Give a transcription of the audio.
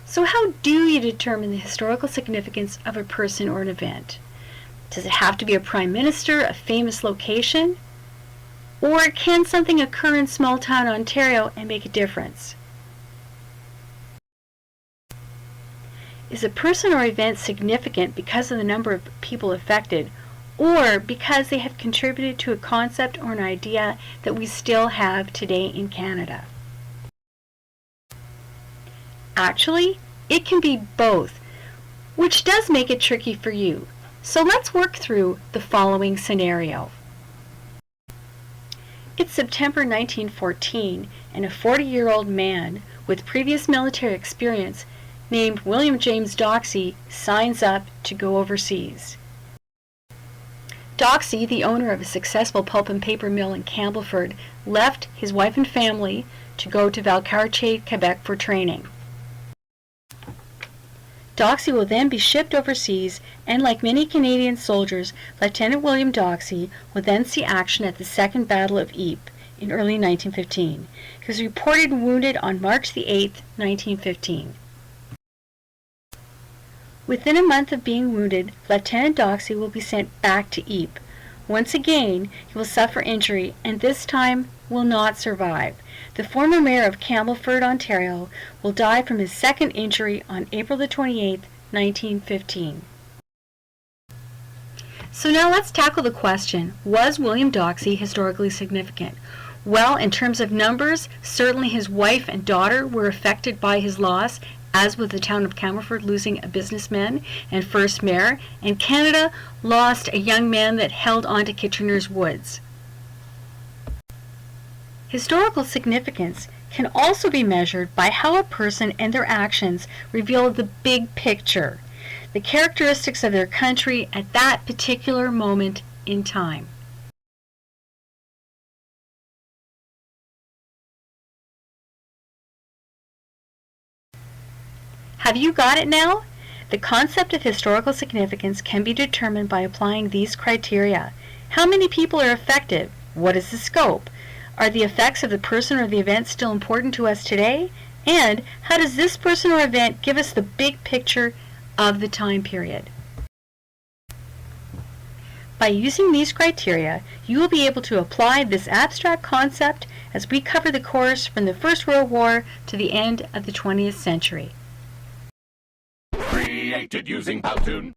So how do you determine the historical significance of a person or an event? Does it have to be a prime minister, a famous location? Or can something occur in small town Ontario and make a difference? Is a person or event significant because of the number of people affected, or because they have contributed to a concept or an idea that we still have today in Canada? Actually, it can be both, which does make it tricky for you. So let's work through the following scenario. It's September 1914, and a 40-year-old man with previous military experience named William James Doxey signs up to go overseas. Doxey, the owner of a successful pulp and paper mill in Campbellford, left his wife and family to go to Valcartier, Quebec for training. Doxey will then be shipped overseas, and like many Canadian soldiers, Lieutenant William Doxey will then see action at the Second Battle of Ypres in early 1915. He was reported wounded on March the 8th, 1915. Within a month of being wounded, Lieutenant Doxey will be sent back to Ypres. Once again, he will suffer injury, and this time will not survive. The former mayor of Campbellford, Ontario, will die from his second injury on April the 28th, 1915. So now let's tackle the question, was William Doxey historically significant? Well, in terms of numbers, certainly his wife and daughter were affected by his loss, as with the town of Campbellford losing a businessman and first mayor, and Canada lost a young man that held on to Kitchener's Woods. Historical significance can also be measured by how a person and their actions reveal the big picture, the characteristics of their country at that particular moment in time. Have you got it now? The concept of historical significance can be determined by applying these criteria. How many people are affected? What is the scope? Are the effects of the person or the event still important to us today? And how does this person or event give us the big picture of the time period? By using these criteria, you will be able to apply this abstract concept as we cover the course from the First World War to the end of the 20th century. Created using Powtoon.